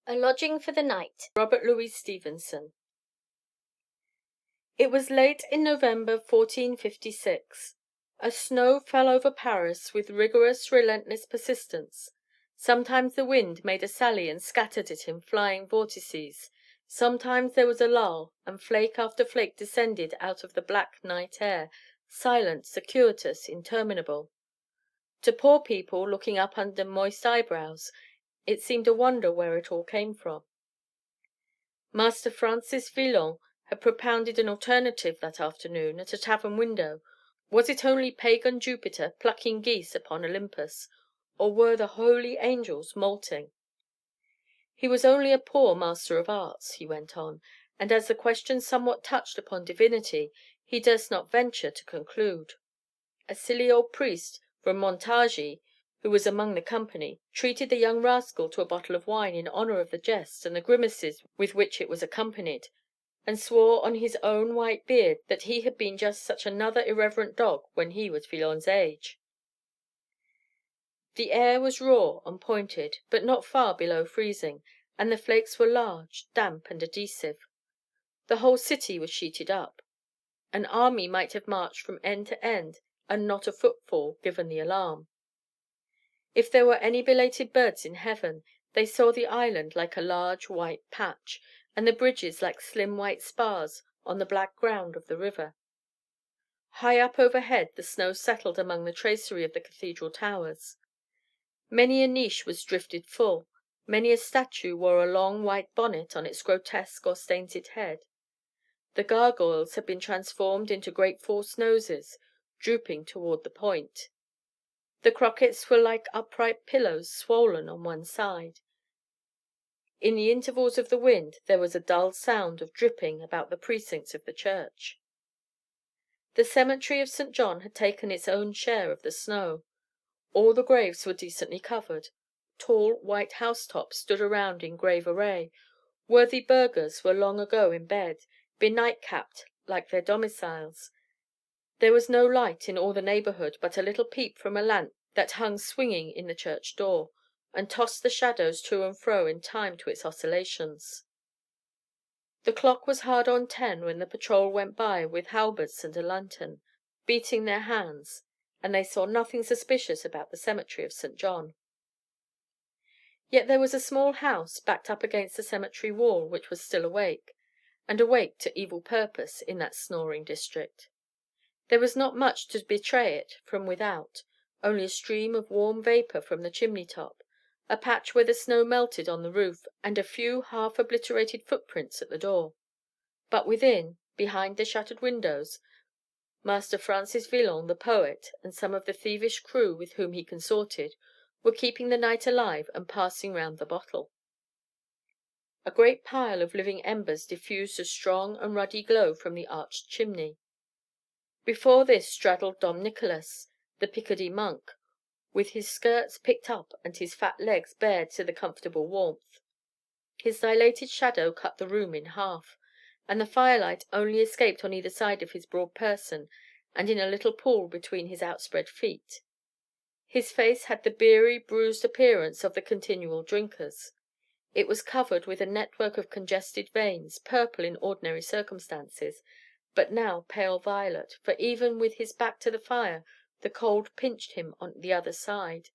A Lodging for the Night. Robert Louis Stevenson. It was late in November 1456. A snow fell over Paris with rigorous, relentless persistence. Sometimes the wind made a sally and scattered it in flying vortices. Sometimes there was a lull, and flake after flake descended out of the black night air, silent, circuitous, interminable. To poor people looking up under moist eyebrows, it seemed a wonder where it all came from. Master François Villon had propounded an alternative that afternoon at a tavern window. Was it only pagan Jupiter plucking geese upon Olympus, or were the holy angels moulting? He was only a poor master of arts, he went on, and as the question somewhat touched upon divinity, he durst not venture to conclude. A silly old priest from Montargis, who was among the company, treated the young rascal to a bottle of wine in honour of the jest and the grimaces with which it was accompanied, and swore on his own white beard that he had been just such another irreverent dog when he was Villon's age. The air was raw and pointed, but not far below freezing, and the flakes were large, damp, and adhesive. The whole city was sheeted up. An army might have marched from end to end, and not a footfall given the alarm. If there were any belated birds in heaven, they saw the island like a large white patch, and the bridges like slim white spars on the black ground of the river. High up overhead the snow settled among the tracery of the cathedral towers. Many a niche was drifted full, many a statue wore a long white bonnet on its grotesque or sainted head. The gargoyles had been transformed into great false noses, drooping toward the point. The crockets were like upright pillows swollen on one side. In the intervals of the wind there was a dull sound of dripping about the precincts of the church. The cemetery of St. John had taken its own share of the snow. All the graves were decently covered. Tall white housetops stood around in grave array. Worthy burghers were long ago in bed, benight-capped like their domiciles. There was no light in all the neighbourhood but a little peep from a lamp that hung swinging in the church door, and tossed the shadows to and fro in time to its oscillations. The clock was hard on 10 when the patrol went by with halberds and a lantern, beating their hands, and they saw nothing suspicious about the cemetery of St. John. Yet there was a small house backed up against the cemetery wall which was still awake, and awake to evil purpose in that snoring district. There was not much to betray it from without, only a stream of warm vapour from the chimney top, a patch where the snow melted on the roof, and a few half obliterated footprints at the door. But within, behind the shuttered windows, Master François Villon the poet, and some of the thievish crew with whom he consorted, were keeping the night alive and passing round the bottle. A great pile of living embers diffused a strong and ruddy glow from the arched chimney. Before this straddled Dom Nicholas, the Picardy monk, with his skirts picked up and his fat legs bared to the comfortable warmth. His dilated shadow cut the room in half, and the firelight only escaped on either side of his broad person and in a little pool between his outspread feet. His face had the beery, bruised appearance of the continual drinkers. It was covered with a network of congested veins, purple in ordinary circumstances, but now pale violet, for even with his back to the fire the cold pinched him on the other side.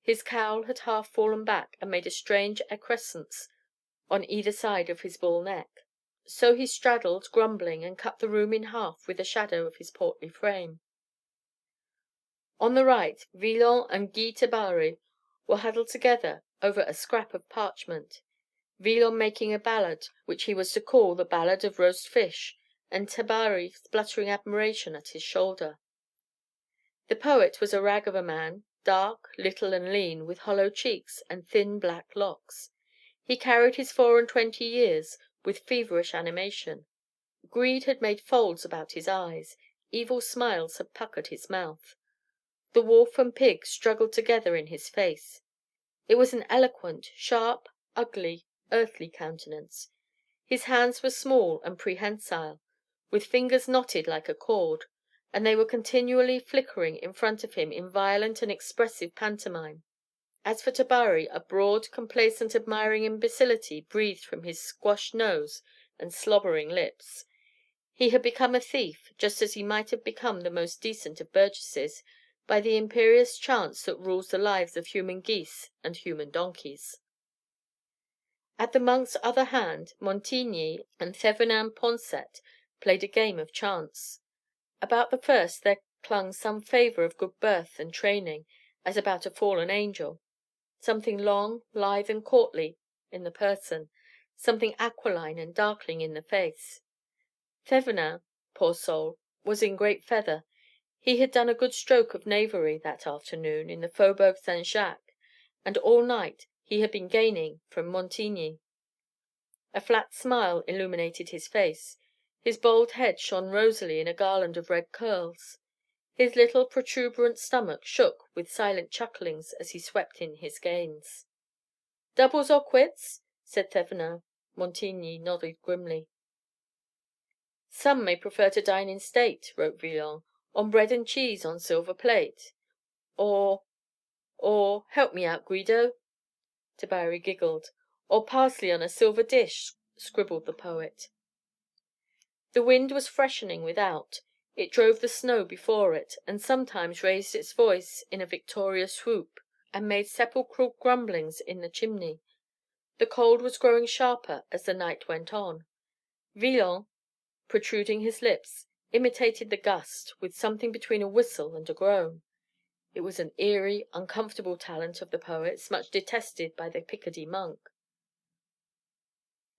His cowl had half fallen back and made a strange excrescence on either side of his bull neck. So he straddled, grumbling, and cut the room in half with the shadow of his portly frame. On the right, Villon and Guy Tabary were huddled together over a scrap of parchment, Villon making a ballad which he was to call the Ballad of Roast Fish, and Tabary spluttering admiration at his shoulder. The poet was a rag of a man, dark, little, and lean, with hollow cheeks and thin black locks. He carried his 24 years with feverish animation. Greed had made folds about his eyes, evil smiles had puckered his mouth. The wolf and pig struggled together in his face. It was an eloquent, sharp, ugly, earthly countenance. His hands were small and prehensile, with fingers knotted like a cord, and they were continually flickering in front of him in violent and expressive pantomime. As for Tabary, a broad, complacent, admiring imbecility breathed from his squashed nose and slobbering lips. He had become a thief, just as he might have become the most decent of burgesses, by the imperious chance that rules the lives of human geese and human donkeys. At the monk's other hand, Montigny and Thevenin Pensete played a game of chance. About the first there clung some favour of good birth and training, as about a fallen angel, something long, lithe, and courtly in the person, something aquiline and darkling in the face. Thevenin, poor soul, was in great feather. He had done a good stroke of knavery that afternoon in the Faubourg Saint Jacques, and all night he had been gaining from Montigny. A flat smile illuminated his face. His bald head shone rosily in a garland of red curls. His little protuberant stomach shook with silent chucklings as he swept in his gains. "Doubles or quits?" said Thevenin. Montigny nodded grimly. "Some may prefer to dine in state," wrote Villon, "on bread and cheese on silver plate. Or help me out, Guido." Tabary giggled. "Or parsley on a silver dish," scribbled the poet. The wind was freshening without. It drove the snow before it, and sometimes raised its voice in a victorious whoop, and made sepulchral grumblings in the chimney. The cold was growing sharper as the night went on. Villon, protruding his lips, imitated the gust with something between a whistle and a groan. It was an eerie, uncomfortable talent of the poet's, much detested by the Picardy monk.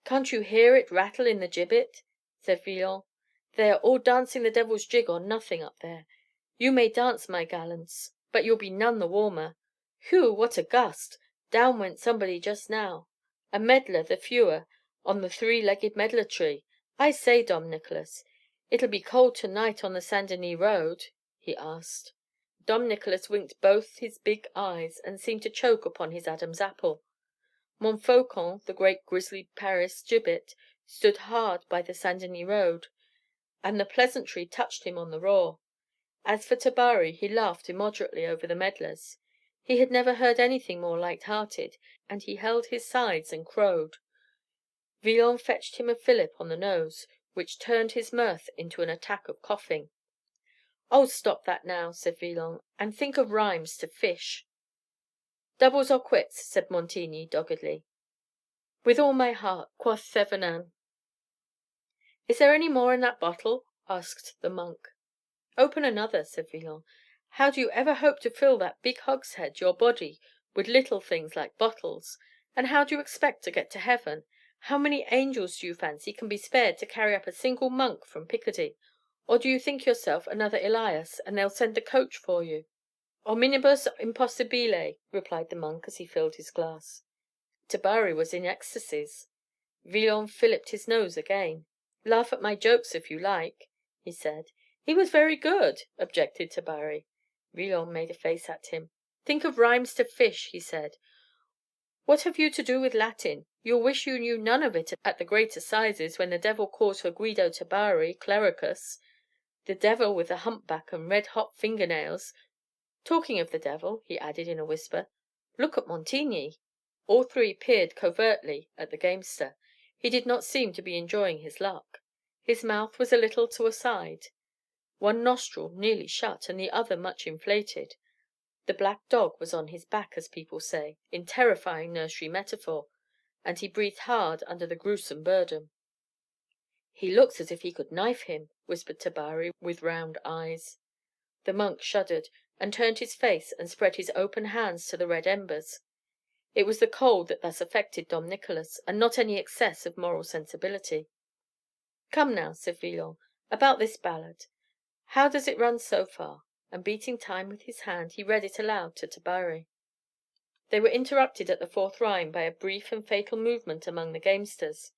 "Can't you hear it rattle in the gibbet?" said Villon. "They are all dancing the devil's jig or nothing up there. You may dance, my gallants, but you'll be none the warmer. Whew, what a gust! Down went somebody just now. A medlar the fewer on the three-legged medlar tree. I say, Dom Nicholas, it'll be cold to night on the Saint Denis road?" he asked. Dom Nicholas winked both his big eyes, and seemed to choke upon his Adam's apple. Montfaucon, the great grisly Paris gibbet, stood hard by the Saint Denis road, and the pleasantry touched him on the raw. As for Tabary, he laughed immoderately over the medlars. He had never heard anything more light-hearted, and he held his sides and crowed. Villon fetched him a fillip on the nose, which turned his mirth into an attack of coughing. "Oh, stop that now," said Villon, "and think of rhymes to fish." "Doubles or quits?" said Montigny doggedly. "With all my heart," quoth Thevenin. "Is there any more in that bottle?" asked the monk. "Open another," said Villon. "How do you ever hope to fill that big hogshead, your body, with little things like bottles? And how do you expect to get to heaven? How many angels do you fancy can be spared to carry up a single monk from Picardy? Or do you think yourself another Elias, and they'll send the coach for you?" "Hominibus impossibile," replied the monk as he filled his glass. Tabary was in ecstasies. Villon filliped his nose again. "Laugh at my jokes if you like," he said. "He was very good," objected Tabary. Villon made a face at him. "Think of rhymes to fish," he said. "What have you to do with Latin? You'll wish you knew none of it at the great assizes, when the devil calls for Guido Tabary, clericus. The devil with the humpback and red-hot finger-nails. Talking of the devil," he added in a whisper, "look at Montigny." All three peered covertly at the gamester. He did not seem to be enjoying his luck. His mouth was a little to a side, one nostril nearly shut, and the other much inflated. The black dog was on his back, as people say, in terrifying nursery metaphor, and he breathed hard under the gruesome burden. "He looks as if he could knife him," whispered Tabary, with round eyes. The monk shuddered, and turned his face and spread his open hands to the red embers. It was the cold that thus affected Dom Nicholas, and not any excess of moral sensibility. "Come now," said Villon, "about this ballad. How does it run so far?" And beating time with his hand, he read it aloud to Tabary. They were interrupted at the fourth rhyme by a brief and fatal movement among the gamesters.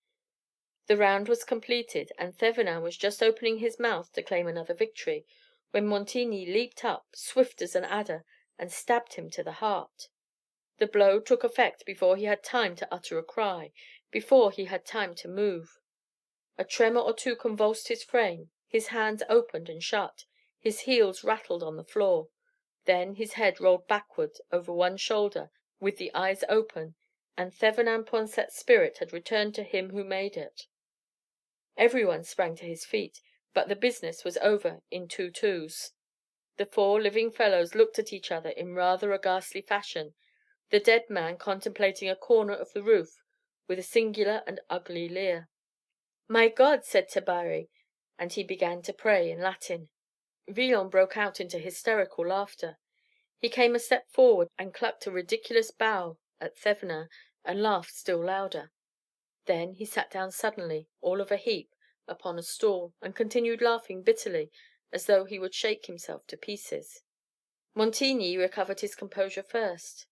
The round was completed, and Thevenin was just opening his mouth to claim another victory, when Montigny leaped up, swift as an adder, and stabbed him to the heart. The blow took effect before he had time to utter a cry, before he had time to move. A tremor or two convulsed his frame, his hands opened and shut, his heels rattled on the floor. Then his head rolled backward over one shoulder with the eyes open, and Thevenin Penset's spirit had returned to him who made it. Everyone sprang to his feet, but the business was over in 2 twos. The 4 living fellows looked at each other in rather a ghastly fashion, the dead man contemplating a corner of the roof with a singular and ugly leer. "My God!" said Tabary, and he began to pray in Latin. Villon broke out into hysterical laughter. He came a step forward and clucked a ridiculous bow at Thevenin, and laughed still louder. Then he sat down suddenly, all of a heap, upon a stool, and continued laughing bitterly, as though he would shake himself to pieces. Montigny recovered his composure first.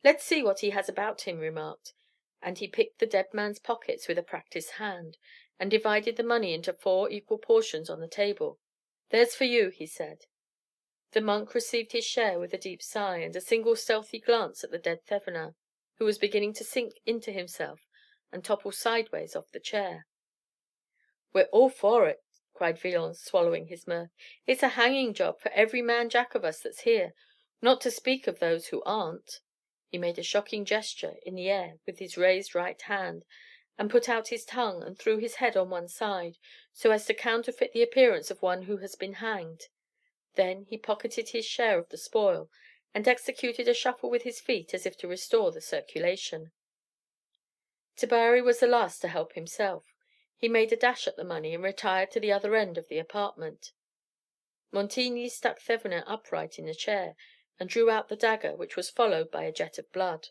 "Let's see what he has about him," remarked, and he picked the dead man's pockets with a practised hand, and divided the money into 4 equal portions on the table. "There's for you," he said. The monk received his share with a deep sigh, and a single stealthy glance at the dead Thevenin, who was beginning to sink into himself and topple sideways off the chair. "We're all for it," cried Villon, swallowing his mirth. "It's a hanging job for every man jack of us that's here, not to speak of those who aren't." He made a shocking gesture in the air with his raised right hand, and put out his tongue and threw his head on one side, so as to counterfeit the appearance of one who has been hanged. Then he pocketed his share of the spoil, and executed a shuffle with his feet as if to restore the circulation. Tabary was the last to help himself. He made a dash at the money, and retired to the other end of the apartment. Montigny stuck Thevenin upright in the chair, and drew out the dagger, which was followed by a jet of blood.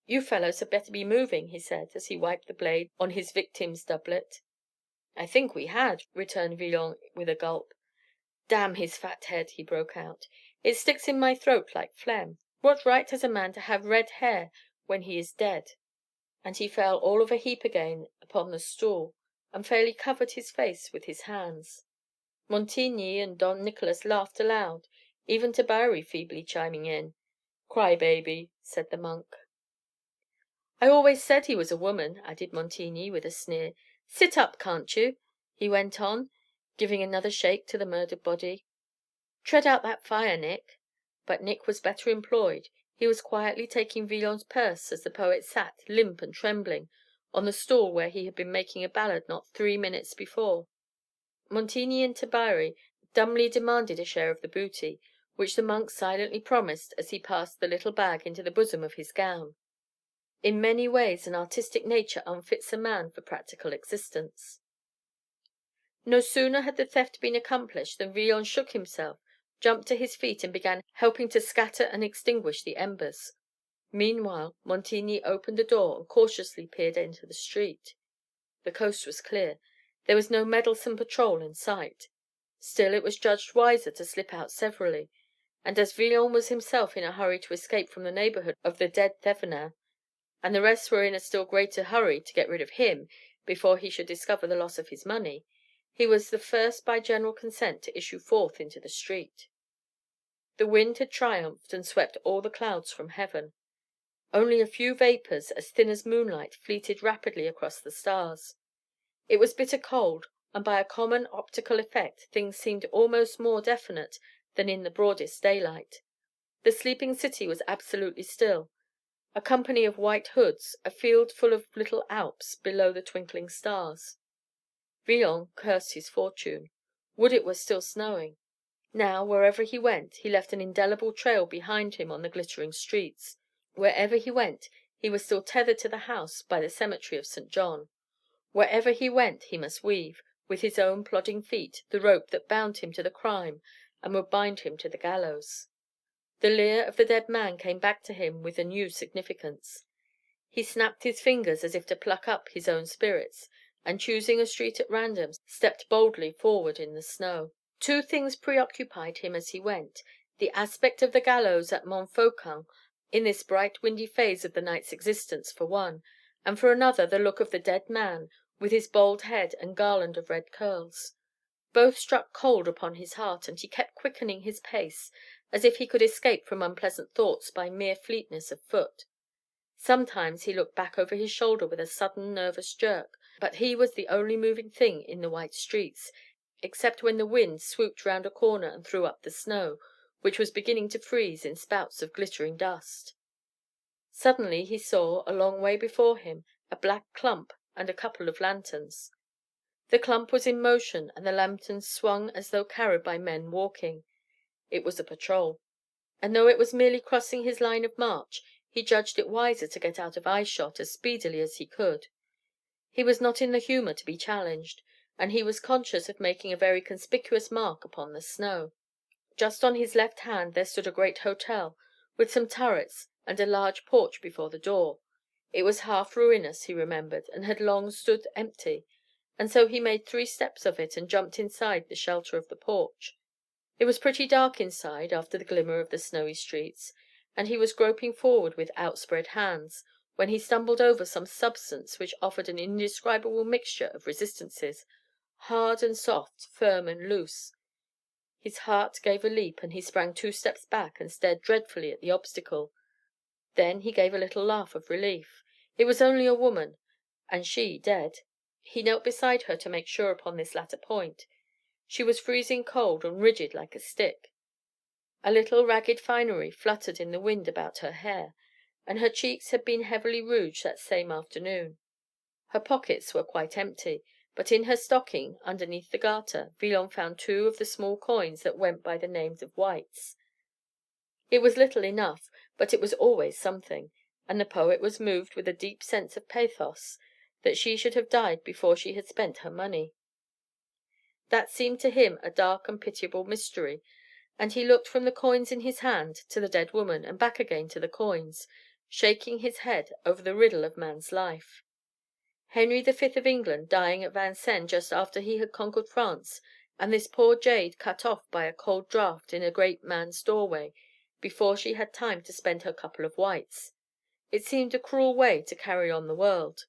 "You fellows had better be moving," he said, as he wiped the blade on his victim's doublet. "I think we had," returned Villon with a gulp. "Damn his fat head!" he broke out. "It sticks in my throat like phlegm. What right has a man to have red hair when he is dead?" And he fell all of a heap again upon the stool, and fairly covered his face with his hands. Montigny and Don Nicholas laughed aloud, even Tabary feebly chiming in. "Cry baby," said the monk. "I always said he was a woman," added Montigny with a sneer. "Sit up, can't you?" he went on, giving another shake to the murdered body. "Tread out that fire, Nick." But Nick was better employed. He was quietly taking Villon's purse as the poet sat, limp and trembling, on the stool where he had been making a ballad not 3 minutes before. Montigny and Tabary dumbly demanded a share of the booty, which the monk silently promised as he passed the little bag into the bosom of his gown. In many ways an artistic nature unfits a man for practical existence. No sooner had the theft been accomplished than Villon shook himself, jumped to his feet, and began helping to scatter and extinguish the embers. Meanwhile Montigny opened the door and cautiously peered into the street. The coast was clear. There was no meddlesome patrol in sight. Still it was judged wiser to slip out severally, and as Villon was himself in a hurry to escape from the neighbourhood of the dead Thevenin, and the rest were in a still greater hurry to get rid of him before he should discover the loss of his money, he was the first by general consent to issue forth into the street. The wind had triumphed and swept all the clouds from heaven. Only a few vapours, as thin as moonlight, fleeted rapidly across the stars. It was bitter cold, and by a common optical effect things seemed almost more definite than in the broadest daylight. The sleeping city was absolutely still, a company of white hoods, a field full of little Alps below the twinkling stars. Villon cursed his fortune. Would it were still snowing! Now, wherever he went, he left an indelible trail behind him on the glittering streets. Wherever he went, he was still tethered to the house by the cemetery of St. John. Wherever he went, he must weave, with his own plodding feet, the rope that bound him to the crime and would bind him to the gallows. The leer of the dead man came back to him with a new significance. He snapped his fingers as if to pluck up his own spirits, and choosing a street at random, stepped boldly forward in the snow. 2 things preoccupied him as he went: the aspect of the gallows at Montfaucon in this bright windy phase of the night's existence, for one, and for another the look of the dead man, with his bald head and garland of red curls. Both struck cold upon his heart, and he kept quickening his pace, as if he could escape from unpleasant thoughts by mere fleetness of foot. Sometimes he looked back over his shoulder with a sudden nervous jerk, but he was the only moving thing in the white streets, except when the wind swooped round a corner and threw up the snow, which was beginning to freeze in spouts of glittering dust. Suddenly he saw, a long way before him, a black clump and a couple of lanterns. The clump was in motion, and the lanterns swung as though carried by men walking. It was a patrol. And though it was merely crossing his line of march, he judged it wiser to get out of eyeshot as speedily as he could. He was not in the humour to be challenged, and he was conscious of making a very conspicuous mark upon the snow. Just on his left hand there stood a great hotel, with some turrets and a large porch before the door. It was half ruinous, he remembered, and had long stood empty, and so he made 3 steps of it and jumped inside the shelter of the porch. It was pretty dark inside after the glimmer of the snowy streets, and he was groping forward with outspread hands, when he stumbled over some substance which offered an indescribable mixture of resistances, hard and soft, firm and loose. His heart gave a leap, and he sprang 2 steps back and stared dreadfully at the obstacle. Then he gave a little laugh of relief. It was only a woman, and she dead. He knelt beside her to make sure upon this latter point. She was freezing cold and rigid like a stick. A little ragged finery fluttered in the wind about her hair, and her cheeks had been heavily rouged that same afternoon. Her pockets were quite empty, but in her stocking, underneath the garter, Villon found 2 of the small coins that went by the names of whites. It was little enough, but it was always something, and the poet was moved with a deep sense of pathos that she should have died before she had spent her money. That seemed to him a dark and pitiable mystery, and he looked from the coins in his hand to the dead woman, and back again to the coins, shaking his head over the riddle of man's life. Henry V of England dying at Vincennes just after he had conquered France, and this poor jade cut off by a cold draught in a great man's doorway before she had time to spend her couple of whites. It seemed a cruel way to carry on the world.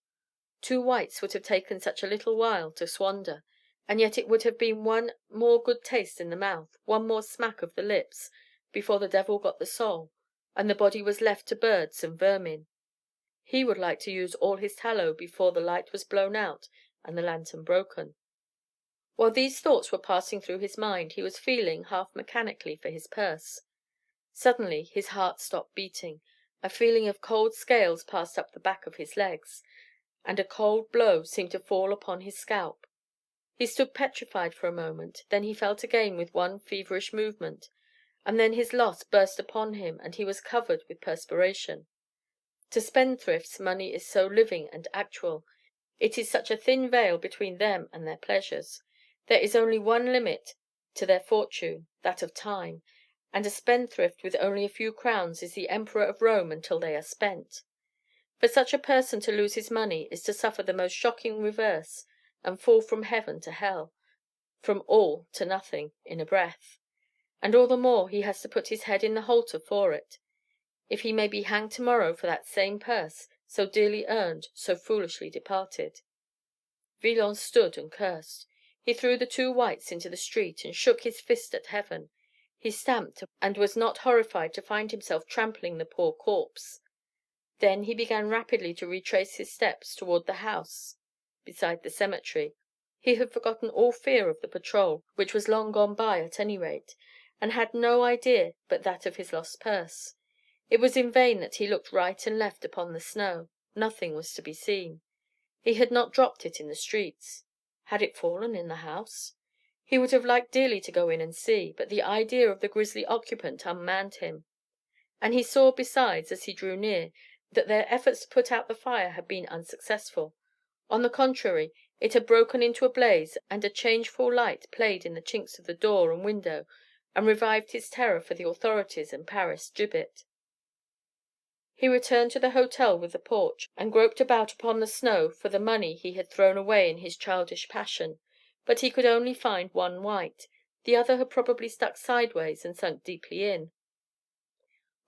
2 whites would have taken such a little while to squander, and yet it would have been one more good taste in the mouth, one more smack of the lips, before the devil got the soul, and the body was left to birds and vermin. He would like to use all his tallow before the light was blown out and the lantern broken. While these thoughts were passing through his mind, he was feeling, half mechanically, for his purse. Suddenly his heart stopped beating, a feeling of cold scales passed up the back of his legs, and a cold blow seemed to fall upon his scalp. He stood petrified for a moment, then he felt again with one feverish movement, and then his loss burst upon him, and he was covered with perspiration. To spendthrifts money is so living and actual, it is such a thin veil between them and their pleasures. There is only one limit to their fortune, that of time, and a spendthrift with only a few crowns is the Emperor of Rome until they are spent. For such a person to lose his money is to suffer the most shocking reverse, and fall from heaven to hell, from all to nothing, in a breath. And all the more he has to put his head in the halter for it, if he may be hanged tomorrow for that same purse, so dearly earned, so foolishly departed. Villon stood and cursed. He threw the 2 whites into the street, and shook his fist at heaven. He stamped, and was not horrified to find himself trampling the poor corpse. Then he began rapidly to retrace his steps toward the house beside the cemetery. He had forgotten all fear of the patrol, which was long gone by at any rate, and had no idea but that of his lost purse. It was in vain that he looked right and left upon the snow. Nothing was to be seen. He had not dropped it in the streets. Had it fallen in the house? He would have liked dearly to go in and see, but the idea of the grisly occupant unmanned him. And he saw, besides, as he drew near, that their efforts to put out the fire had been unsuccessful. On the contrary, it had broken into a blaze, and a changeful light played in the chinks of the door and window, and revived his terror for the authorities and Paris gibbet. He returned to the hotel with the porch, and groped about upon the snow for the money he had thrown away in his childish passion, but he could only find 1 white. The other had probably stuck sideways and sunk deeply in.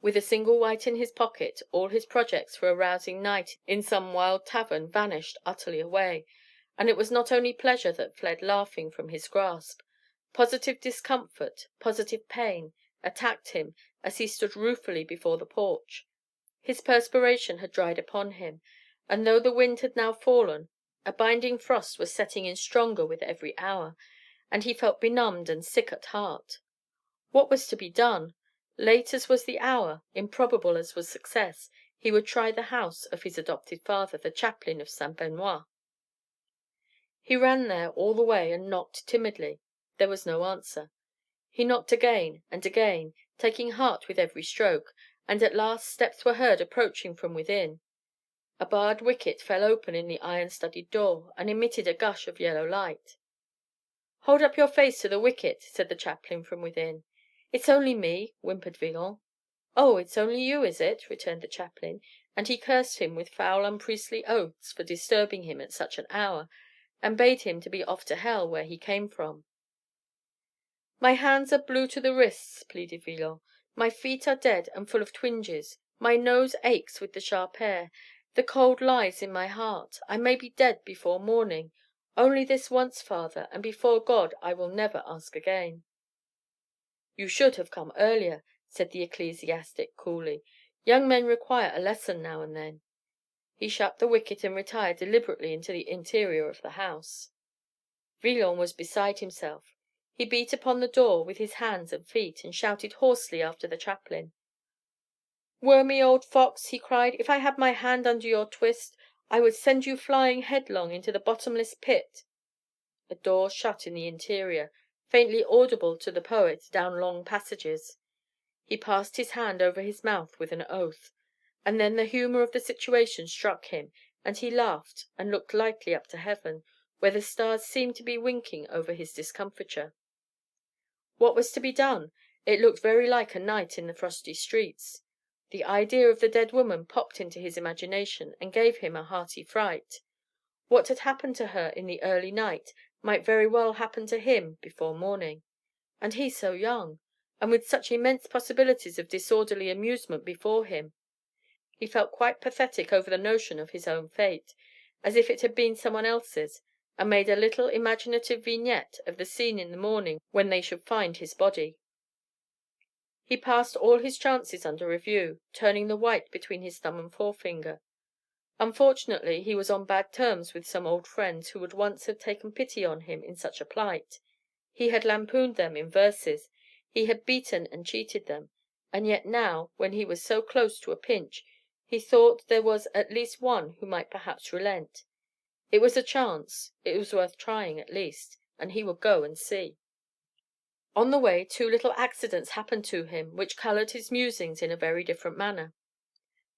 With a single white in his pocket, all his projects for a rousing night in some wild tavern vanished utterly away, and it was not only pleasure that fled laughing from his grasp. Positive discomfort, positive pain, attacked him as he stood ruefully before the porch. His perspiration had dried upon him, and though the wind had now fallen, a binding frost was setting in stronger with every hour, and he felt benumbed and sick at heart. What was to be done? Late as was the hour, improbable as was success, he would try the house of his adopted father, the chaplain of St. Benoit. He ran there all the way and knocked timidly. There was no answer. He knocked again and again, taking heart with every stroke, and at last steps were heard approaching from within. A barred wicket fell open in the iron-studded door, and emitted a gush of yellow light. "Hold up your face to the wicket," said the chaplain from within. "It's only me," whimpered Villon. "Oh, it's only you, is it?" returned the chaplain, and he cursed him with foul unpriestly oaths for disturbing him at such an hour, and bade him to be off to hell, where he came from. "My hands are blue to the wrists," pleaded Villon. "My feet are dead and full of twinges. My nose aches with the sharp air. The cold lies in my heart. I may be dead before morning. Only this once, father, and before God I will never ask again." "You should have come earlier," said the ecclesiastic coolly. "Young men require a lesson now and then." He shut the wicket and retired deliberately into the interior of the house. Villon was beside himself. He beat upon the door with his hands and feet, and shouted hoarsely after the chaplain. "Wormy old fox," he cried, "if I had my hand under your twist, I would send you flying headlong into the bottomless pit." A door shut in the interior, faintly audible to the poet down long passages. He passed his hand over his mouth with an oath, and then the humour of the situation struck him, and he laughed and looked lightly up to heaven, where the stars seemed to be winking over his discomfiture. What was to be done? It looked very like a night in the frosty streets. The idea of the dead woman popped into his imagination and gave him a hearty fright. What had happened to her in the early night might very well happen to him before morning. And he so young, and with such immense possibilities of disorderly amusement before him. He felt quite pathetic over the notion of his own fate, as if it had been someone else's, and made a little imaginative vignette of the scene in the morning when they should find his body. He passed all his chances under review, turning the white between his thumb and forefinger. Unfortunately, he was on bad terms with some old friends who would once have taken pity on him in such a plight. He had lampooned them in verses, he had beaten and cheated them, and yet now, when he was so close to a pinch, he thought there was at least one who might perhaps relent. It was a chance, it was worth trying at least, and he would go and see. On the way 2 little accidents happened to him, which coloured his musings in a very different manner.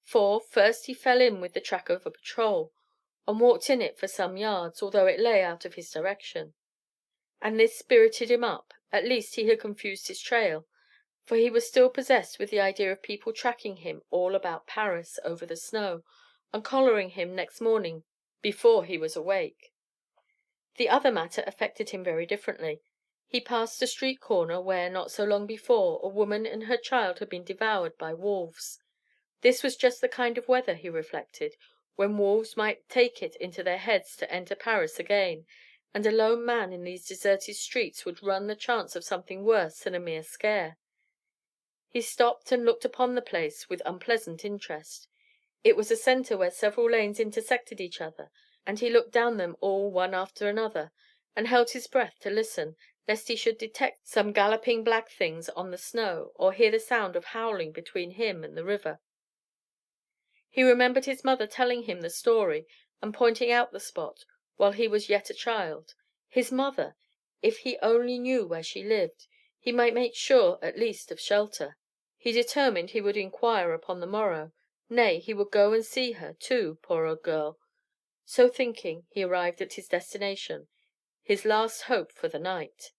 For, first he fell in with the track of a patrol, and walked in it for some yards, although it lay out of his direction. And this spirited him up, at least he had confused his trail, for he was still possessed with the idea of people tracking him all about Paris over the snow, and collaring him next morning before he was awake. The other matter affected him very differently. He passed a street corner where, not so long before, a woman and her child had been devoured by wolves. This was just the kind of weather, he reflected, when wolves might take it into their heads to enter Paris again, and a lone man in these deserted streets would run the chance of something worse than a mere scare. He stopped and looked upon the place with unpleasant interest. It was a centre where several lanes intersected each other, and he looked down them all one after another, and held his breath to listen, lest he should detect some galloping black things on the snow, or hear the sound of howling between him and the river. He remembered his mother telling him the story, and pointing out the spot, while he was yet a child. His mother! If he only knew where she lived, he might make sure at least of shelter. He determined he would inquire upon the morrow. Nay, he would go and see her, too, poor old girl. So thinking, he arrived at his destination, his last hope for the night.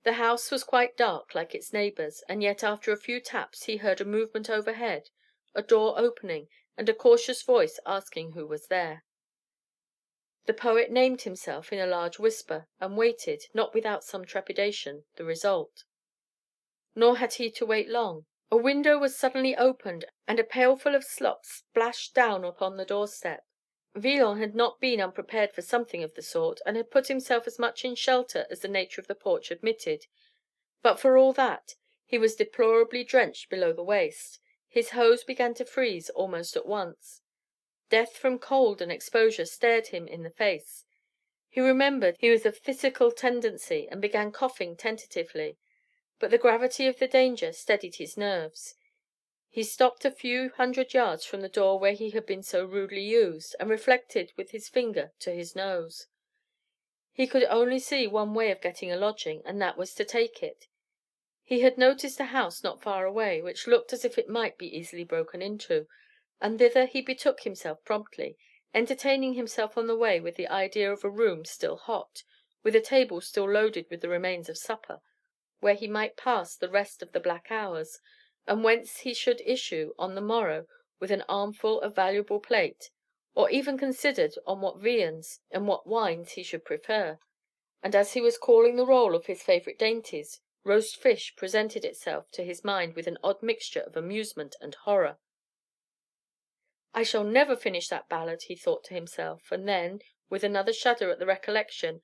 The house was quite dark, like its neighbours, and yet after a few taps he heard a movement overhead, a door opening, and a cautious voice asking who was there. The poet named himself in a large whisper, and waited, not without some trepidation, the result. Nor had he to wait long. A window was suddenly opened, and a pailful of slop splashed down upon the doorstep. Villon had not been unprepared for something of the sort, and had put himself as much in shelter as the nature of the porch admitted. But for all that, he was deplorably drenched below the waist. His hose began to freeze almost at once. Death from cold and exposure stared him in the face. He remembered he was of phthisical tendency, and began coughing tentatively. But the gravity of the danger steadied his nerves. He stopped a few hundred yards from the door where he had been so rudely used, and reflected with his finger to his nose. He could only see one way of getting a lodging, and that was to take it. He had noticed a house not far away, which looked as if it might be easily broken into, and thither he betook himself promptly, entertaining himself on the way with the idea of a room still hot, with a table still loaded with the remains of supper, where he might pass the rest of the black hours, and whence he should issue on the morrow with an armful of valuable plate, or even considered on what viands and what wines he should prefer. And as he was calling the roll of his favourite dainties, roast fish presented itself to his mind with an odd mixture of amusement and horror. "I shall never finish that ballad," he thought to himself, and then, with another shudder at the recollection,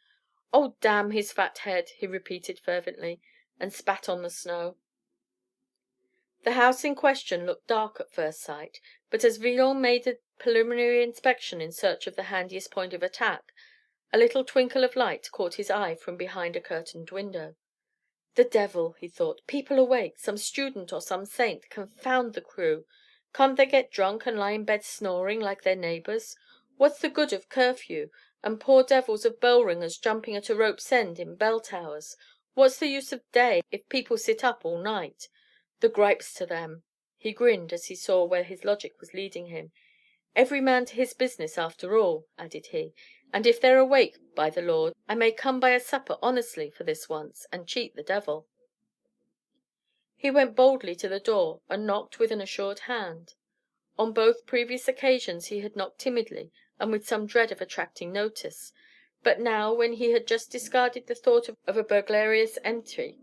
"Oh, damn his fat head!" he repeated fervently, and spat on the snow. The house in question looked dark at first sight, but as Villon made a preliminary inspection in search of the handiest point of attack, a little twinkle of light caught his eye from behind a curtained window. "The devil!" he thought. "People awake! Some student or some saint! Confound the crew! Can't they get drunk and lie in bed snoring like their neighbours? What's the good of curfew, and poor devils of bell ringers jumping at a rope's end in bell towers? What's the use of day if people sit up all night? The gripes to them!" He grinned as he saw where his logic was leading him. "Every man to his business after all," added he, "and if they're awake, by the Lord, I may come by a supper honestly for this once, and cheat the devil." He went boldly to the door, and knocked with an assured hand. On both previous occasions he had knocked timidly and with some dread of attracting notice, but now, when he had just discarded the thought of a burglarious entry,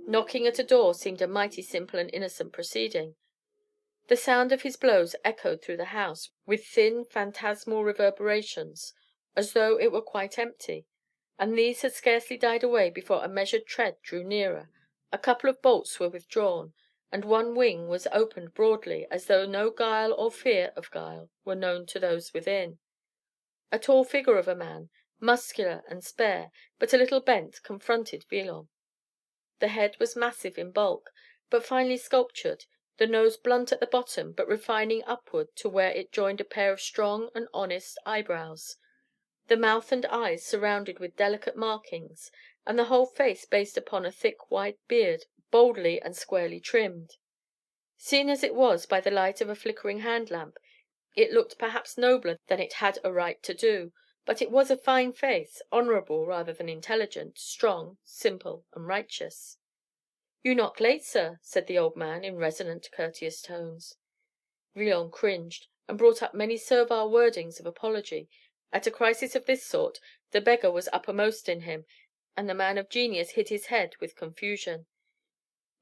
knocking at a door seemed a mighty simple and innocent proceeding. The sound of his blows echoed through the house with thin phantasmal reverberations, as though it were quite empty, and these had scarcely died away before a measured tread drew nearer, a couple of bolts were withdrawn, and one wing was opened broadly, as though no guile or fear of guile were known to those within. A tall figure of a man, muscular and spare, but a little bent, confronted Villon. The head was massive in bulk, but finely sculptured, the nose blunt at the bottom, but refining upward to where it joined a pair of strong and honest eyebrows, the mouth and eyes surrounded with delicate markings, and the whole face based upon a thick white beard, boldly and squarely trimmed. Seen as it was by the light of a flickering hand lamp, it looked perhaps nobler than it had a right to do, but it was a fine face, honourable rather than intelligent, strong, simple, and righteous. "You knock late, sir," said the old man in resonant, courteous tones. Villon cringed, and brought up many servile wordings of apology. At a crisis of this sort, the beggar was uppermost in him, and the man of genius hid his head with confusion.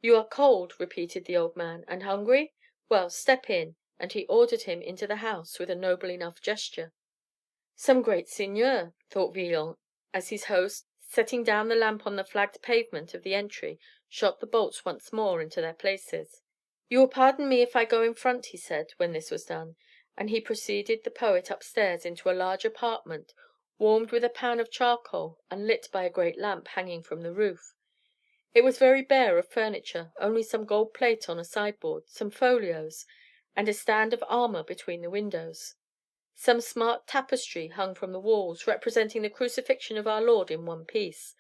"You are cold," repeated the old man, "and hungry? Well, step in," and he ordered him into the house with a noble enough gesture. "Some great seigneur," thought Villon, as his host, setting down the lamp on the flagged pavement of the entry, shot the bolts once more into their places. "You will pardon me if I go in front," he said, when this was done, and he preceded the poet upstairs into a large apartment, warmed with a pan of charcoal and lit by a great lamp hanging from the roof. It was very bare of furniture, only some gold plate on a sideboard, some folios, and a stand of armour between the windows. Some smart tapestry hung from the walls, representing the crucifixion of our Lord in one piece,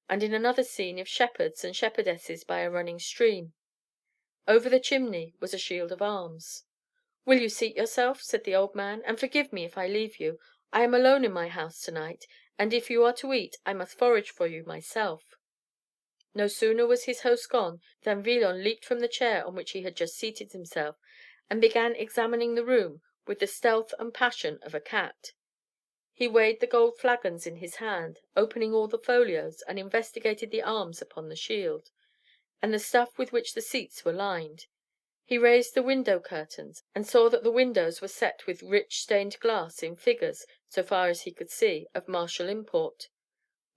and in another scene of shepherds and shepherdesses by a running stream. Over the chimney was a shield of arms. "Will you seat yourself?" said the old man, "and forgive me if I leave you. I am alone in my house to night, and if you are to eat, I must forage for you myself." No sooner was his host gone than Villon leaped from the chair on which he had just seated himself, and began examining the room with the stealth and passion of a cat. He weighed the gold flagons in his hand, opening all the folios, and investigated the arms upon the shield, and the stuff with which the seats were lined. He raised the window curtains, and saw that the windows were set with rich stained glass in figures, so far as he could see, of martial import.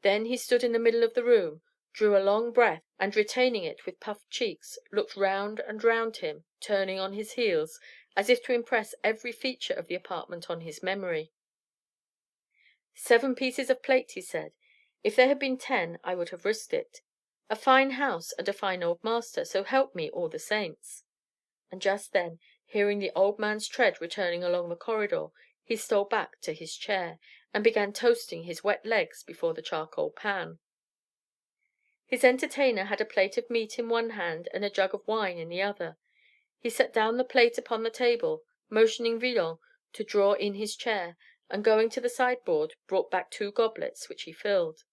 Then he stood in the middle of the room, drew a long breath, and retaining it with puffed cheeks, looked round and round him, turning on his heels, as if to impress every feature of the apartment on his memory. "7 pieces of plate," he said. "If there had been 10, I would have risked it. A fine house and a fine old master, so help me all the saints." and just then, hearing the old man's tread returning along the corridor, he stole back to his chair, and began toasting his wet legs before the charcoal pan. His entertainer had a plate of meat in one hand and a jug of wine in the other. He set down the plate upon the table, motioning Villon to draw in his chair, and going to the sideboard, brought back 2 goblets, which he filled.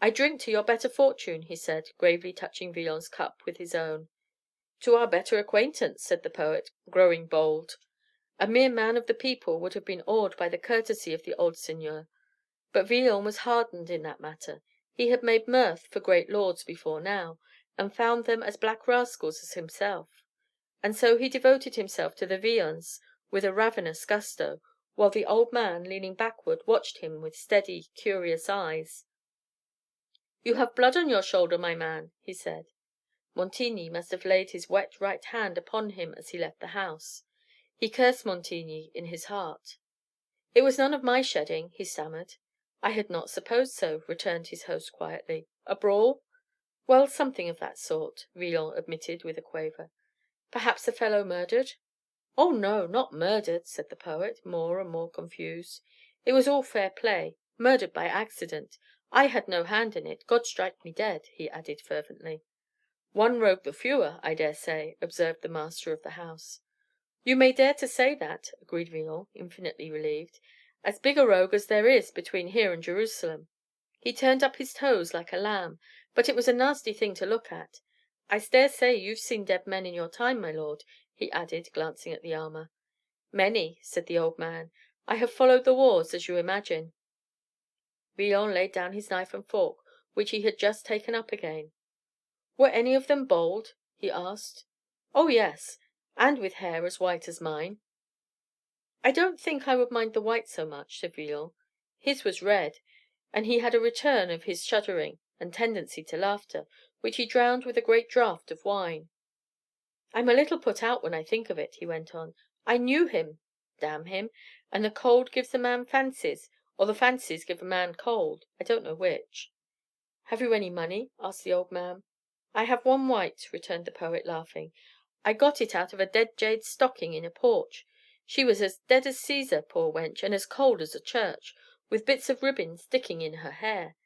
"I drink to your better fortune," he said, gravely touching Villon's cup with his own. "To our better acquaintance," said the poet, growing bold. A mere man of the people would have been awed by the courtesy of the old seigneur, but Villon was hardened in that matter. He had made mirth for great lords before now, and found them as black rascals as himself. And so he devoted himself to the viands with a ravenous gusto, while the old man, leaning backward, watched him with steady, curious eyes. "You have blood on your shoulder, my man," he said. Montigny must have laid his wet right hand upon him as he left the house. He cursed Montigny in his heart. "It was none of my shedding," he stammered. "I had not supposed so," returned his host quietly. "A brawl?" "Well, something of that sort," Villon admitted with a quaver. "Perhaps the fellow murdered?" "Oh no, not murdered," said the poet, more and more confused. "It was all fair play. Murdered by accident. I had no hand in it, God strike me dead," he added fervently. "One rogue the fewer, I dare say," observed the master of the house. "You may dare to say that," agreed Villon, infinitely relieved. "As big a rogue as there is between here and Jerusalem. He turned up his toes like a lamb, but it was a nasty thing to look at. I dare say you've seen dead men in your time, my lord," he added, glancing at the armor. "Many," said the old man. "I have followed the wars, as you imagine." Villon laid down his knife and fork, which he had just taken up again. "Were any of them bold?" he asked. "Oh yes, and with hair as white as mine." "I don't think I would mind the white so much," said Villon. "His was red, and he had a return of his shuddering and tendency to laughter, which he drowned with a great draught of wine. I'm a little put out when I think of it," he went on. "I knew him, damn him, and the cold gives a man fancies, or the fancies give a man cold, I don't know which." "Have you any money?" asked the old man. "I have 1 white," returned the poet, laughing. "I got it out of a dead jade's stocking in a porch. She was as dead as Caesar, poor wench, and as cold as a church, with bits of ribbon sticking in her hair.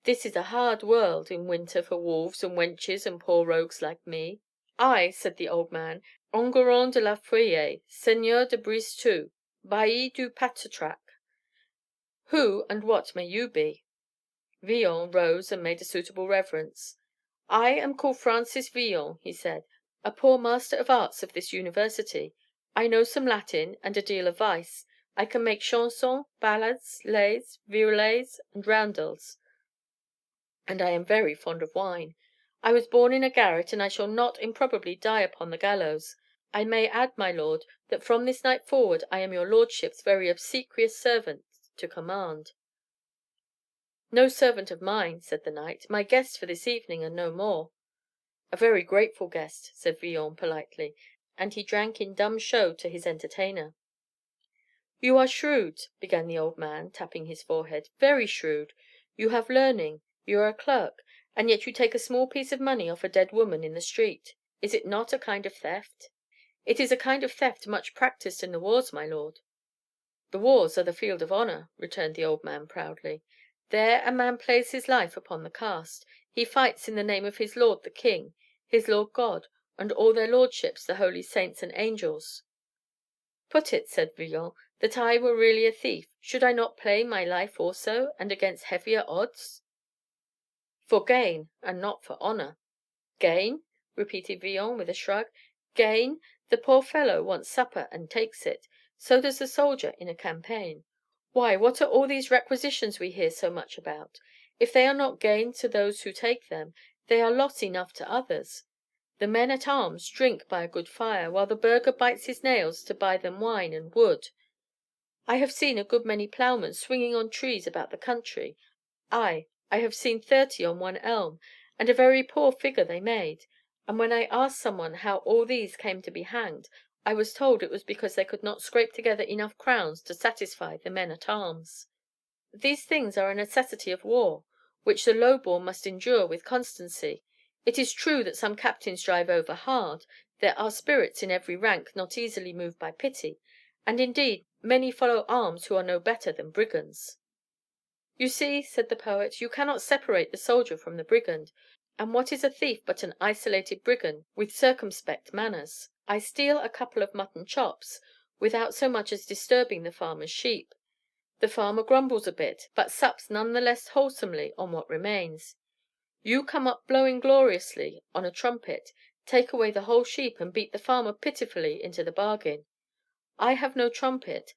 This is a hard world in winter for wolves and wenches and poor rogues like me." "I," said the old man, "Enguerrand de la Feuillée, seigneur de Brisetout, bailli du Patatrac. Who and what may you be?" Villon rose and made a suitable reverence. "I am called Francis Villon," he said, "a poor master of arts of this university. I know some Latin and a deal of vice. I can make chansons, ballads, lays, violets, and roundels, and I am very fond of wine. I was born in a garret, and I shall not improbably die upon the gallows. I may add, my lord, that from this night forward I am your lordship's very obsequious servant to command." "No servant of mine," said the knight. "My guest for this evening, and no more." "A very grateful guest," said Villon politely, and he drank in dumb show to his entertainer. "You are shrewd," began the old man, tapping his forehead, "very shrewd. You have learning, you are a clerk, and yet you take a small piece of money off a dead woman in the street. Is it not a kind of theft?" "It is a kind of theft much practised in the wars, my lord." "The wars are the field of honor," returned the old man proudly. "There a man plays his life upon the cast. He fights in the name of his lord the king, his Lord God, and all their lordships, the holy saints and angels." "Put it," said Villon, "that I were really a thief, should I not play my life also, and against heavier odds?" "For gain, and not for honor." "Gain?" repeated Villon with a shrug. "Gain! The poor fellow wants supper and takes it. So does the soldier in a campaign. Why, what are all these requisitions we hear so much about? If they are not gain to those who take them, they are loss enough to others. The men at arms drink by a good fire, while the burgher bites his nails to buy them wine and wood. I have seen a good many ploughmen swinging on trees about the country. Aye, I have seen 30 on one elm, and a very poor figure they made. And when I asked someone how all these came to be hanged, I was told it was because they could not scrape together enough crowns to satisfy the men at arms. These things are a necessity of war, which the low born must endure with constancy. It is true that some captains drive over hard. There are spirits in every rank not easily moved by pity, and indeed many follow arms who are no better than brigands." "You see," said the poet, "you cannot separate the soldier from the brigand. And what is a thief but an isolated brigand with circumspect manners? I steal a couple of mutton chops without so much as disturbing the farmer's sheep. The farmer grumbles a bit, but sups none the less wholesomely on what remains. You come up blowing gloriously on a trumpet, take away the whole sheep, and beat the farmer pitifully into the bargain. I have no trumpet.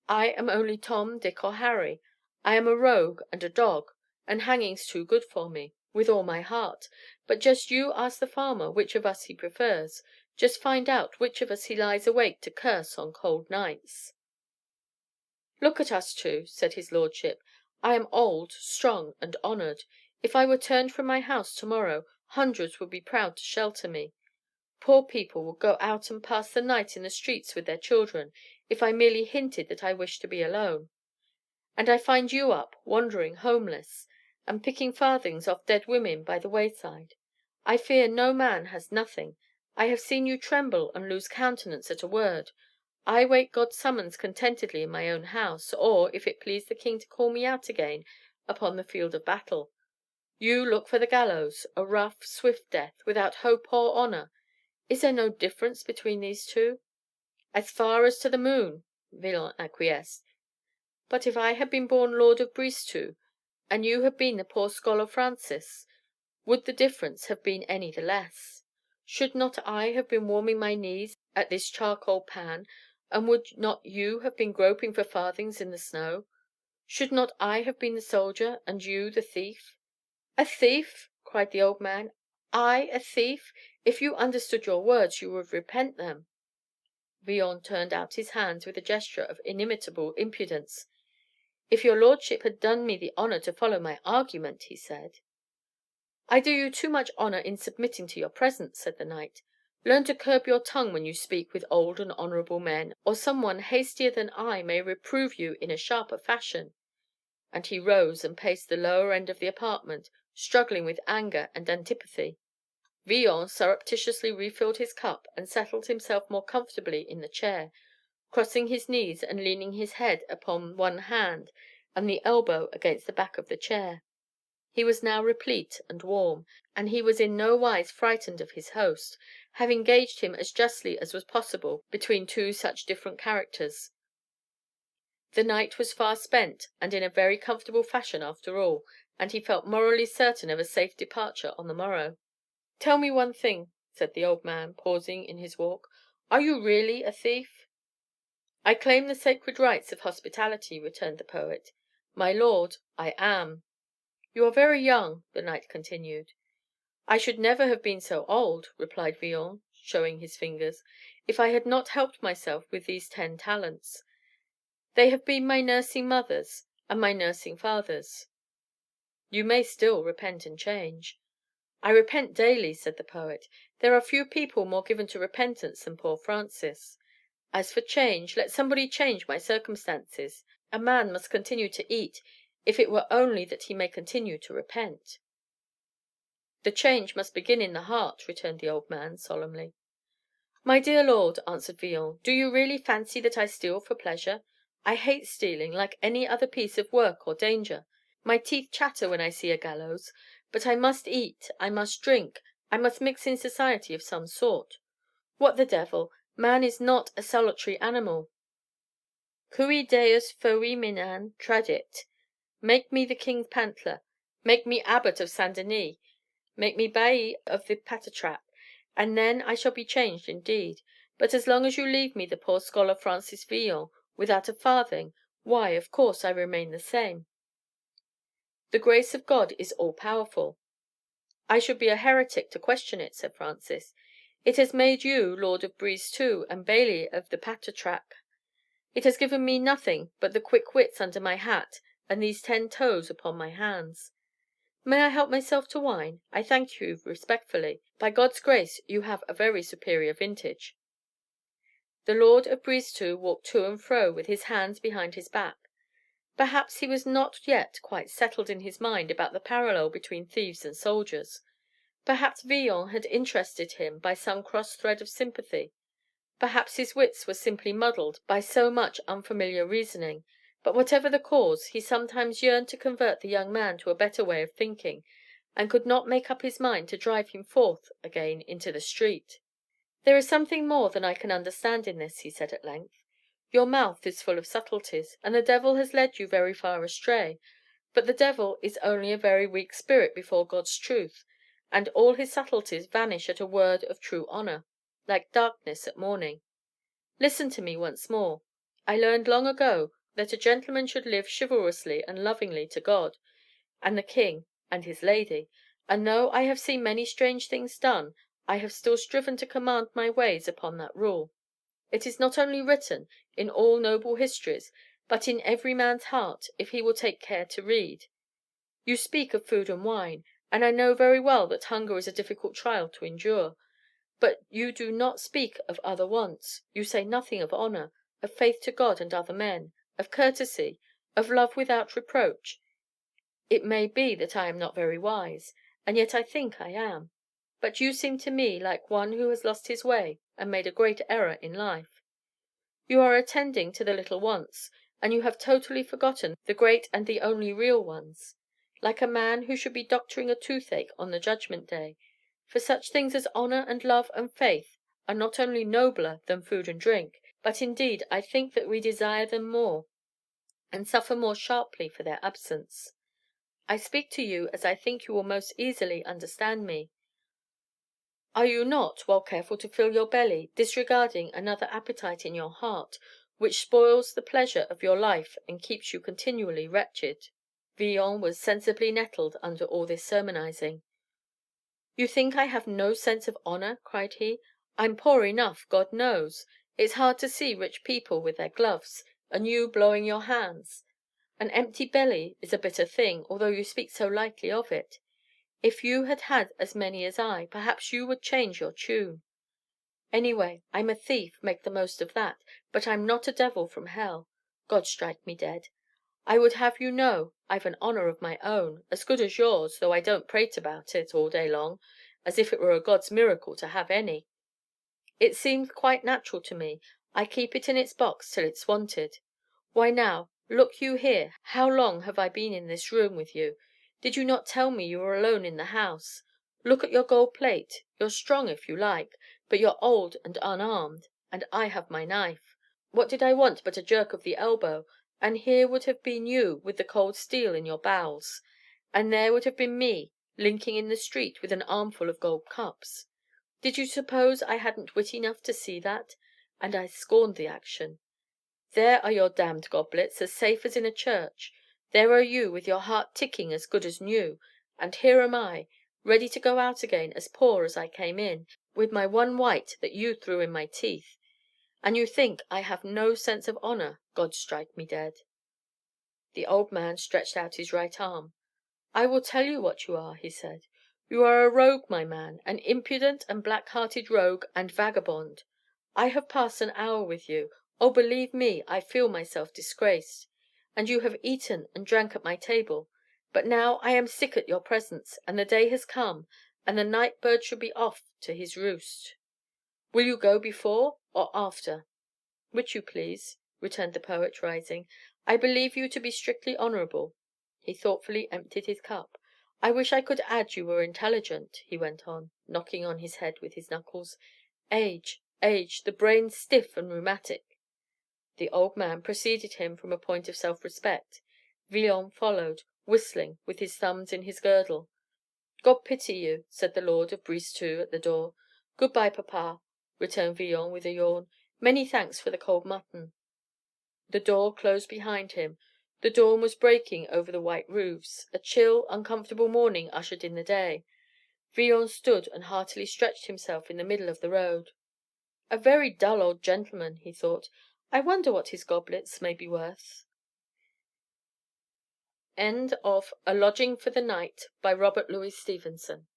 I am only Tom, Dick, or Harry. I am a rogue and a dog, and hanging's too good for me, with all my heart. But just you ask the farmer which of us he prefers. Just find out which of us he lies awake to curse on cold nights." "Look at us two," said his lordship. "I am old, strong, and honored. If I were turned from my house to morrow, hundreds would be proud to shelter me. Poor people would go out and pass the night in the streets with their children, if I merely hinted that I wished to be alone. And I find you up, wandering homeless, and picking farthings off dead women by the wayside. I fear no man has nothing. I have seen you tremble and lose countenance at a word. I wait God's summons contentedly in my own house, or, if it please the king to call me out again, upon the field of battle. You look for the gallows, a rough, swift death, without hope or honor. Is there no difference between these two?" "As far as to the moon," Villon acquiesced. "But if I had been born Lord of Brisetout, and you had been the poor scholar Francis, would the difference have been any the less? Should not I have been warming my knees at this charcoal pan, and would not you have been groping for farthings in the snow? Should not I have been the soldier, and you the thief?" "A thief!" cried the old man. "I a thief! If you understood your words, you would repent them." Villon turned out his hands with a gesture of inimitable impudence. "If your lordship had done me the honor to follow my argument," he said. "I do you too much honor in submitting to your presence," said the knight. "Learn to curb your tongue when you speak with old and honorable men, or some one hastier than I may reprove you in a sharper fashion." And he rose and paced the lower end of the apartment, struggling with anger and antipathy. Villon surreptitiously refilled his cup and settled himself more comfortably in the chair, crossing his knees and leaning his head upon one hand and the elbow against the back of the chair. He was now replete and warm, and he was in no wise frightened of his host, having gauged him as justly as was possible between two such different characters. The night was far spent, and in a very comfortable fashion after all, and he felt morally certain of a safe departure on the morrow. "Tell me one thing," said the old man, pausing in his walk. "Are you really a thief?" "I claim the sacred rights of hospitality," returned the poet. "My lord, I am." "You are very young," the knight continued. "I should never have been so old," replied Villon, showing his fingers, "if I had not helped myself with these 10 talents. They have been my nursing mother's, and my nursing father's." "You may still repent and change." "I repent daily," said the poet. "There are few people more given to repentance than poor Francis. As for change, let somebody change my circumstances. A man must continue to eat, if it were only that he may continue to repent." "The change must begin in the heart," returned the old man, solemnly. "My dear lord," answered Villon, "do you really fancy that I steal for pleasure? I hate stealing, like any other piece of work or danger. My teeth chatter when I see a gallows. But I must eat, I must drink, I must mix in society of some sort. What the devil! Man is not a solitary animal. Cui Deus foeminam tradit. Make me the king's pantler, make me abbot of Saint Denis, make me bailli of the Patatrap, and then I shall be changed indeed. But as long as you leave me the poor scholar Francis Villon without a farthing, why, of course, I remain the same. The grace of God is all powerful." "I should be a heretic to question it," said Francis. "It has made you Lord of Brisetout and bailli of the Patatrac. It has given me nothing but the quick wits under my hat and these 10 toes upon my hands. May I help myself to wine? I thank you respectfully. By God's grace you have a very superior vintage." The Lord of Brisetout walked to and fro with his hands behind his back. Perhaps he was not yet quite settled in his mind about the parallel between thieves and soldiers. Perhaps Villon had interested him by some cross thread of sympathy. Perhaps his wits were simply muddled by so much unfamiliar reasoning, but whatever the cause, he sometimes yearned to convert the young man to a better way of thinking, and could not make up his mind to drive him forth again into the street. "There is something more than I can understand in this," he said at length. "Your mouth is full of subtleties, and the devil has led you very far astray. But the devil is only a very weak spirit before God's truth, and all his subtleties vanish at a word of true honor, like darkness at morning. Listen to me once more. I learned long ago that a gentleman should live chivalrously and lovingly to God, and the king, and his lady, and though I have seen many strange things done, I have still striven to command my ways upon that rule. It is not only written in all noble histories, but in every man's heart, if he will take care to read. You speak of food and wine, and I know very well that hunger is a difficult trial to endure. But you do not speak of other wants. You say nothing of honor, of faith to God and other men, of courtesy, of love without reproach. It may be that I am not very wise, and yet I think I am. But you seem to me like one who has lost his way and made a great error in life. You are attending to the little wants, and you have totally forgotten the great and the only real ones, like a man who should be doctoring a toothache on the judgment day. For such things as honor and love and faith are not only nobler than food and drink, but indeed I think that we desire them more, and suffer more sharply for their absence. I speak to you as I think you will most easily understand me. Are you not, while careful to fill your belly, disregarding another appetite in your heart, which spoils the pleasure of your life and keeps you continually wretched?" Villon was sensibly nettled under all this sermonizing. "You think I have no sense of honor?" cried he. "I'm poor enough, God knows. It's hard to see rich people with their gloves, and you blowing your hands. An empty belly is a bitter thing, although you speak so lightly of it. If you had had as many as I, perhaps you would change your tune. Anyway, I'm a thief, make the most of that, but I'm not a devil from hell. God strike me dead. I would have you know I've an honor of my own, as good as yours, though I don't prate about it all day long, as if it were a God's miracle to have any. It seems quite natural to me. I keep it in its box till it's wanted. Why now, look you here, how long have I been in this room with you? Did you not tell me you were alone in the house? Look at your gold plate. You're strong if you like, but you're old and unarmed, and I have my knife. What did I want but a jerk of the elbow, and here would have been you with the cold steel in your bowels, and there would have been me, linking in the street with an armful of gold cups. Did you suppose I hadn't wit enough to see that? And I scorned the action. There are your damned goblets, as safe as in a church. There are you, with your heart ticking as good as new, and here am I, ready to go out again as poor as I came in, with my one white that you threw in my teeth. And you think I have no sense of honor, God strike me dead." The old man stretched out his right arm. "I will tell you what you are," he said. "You are a rogue, my man, an impudent and black-hearted rogue and vagabond. I have passed an hour with you. Oh, believe me, I feel myself disgraced. And you have eaten and drank at my table. But now I am sick at your presence, and the day has come, and the night bird should be off to his roost. Will you go before or after?" "Which you please," returned the poet, rising. "I believe you to be strictly honorable." He thoughtfully emptied his cup. "I wish I could add you were intelligent," he went on, knocking on his head with his knuckles. "Age, age, the brain stiff and rheumatic." The old man preceded him from a point of self-respect. Villon followed, whistling, with his thumbs in his girdle. "God pity you," said the lord of Brisetout at the door. "Good bye, papa," returned Villon with a yawn. "Many thanks for the cold mutton." The door closed behind him. The dawn was breaking over the white roofs. A chill, uncomfortable morning ushered in the day. Villon stood and heartily stretched himself in the middle of the road. "A very dull old gentleman," he thought. "I wonder what his goblets may be worth." End of A Lodging for the Night, by Robert Louis Stevenson.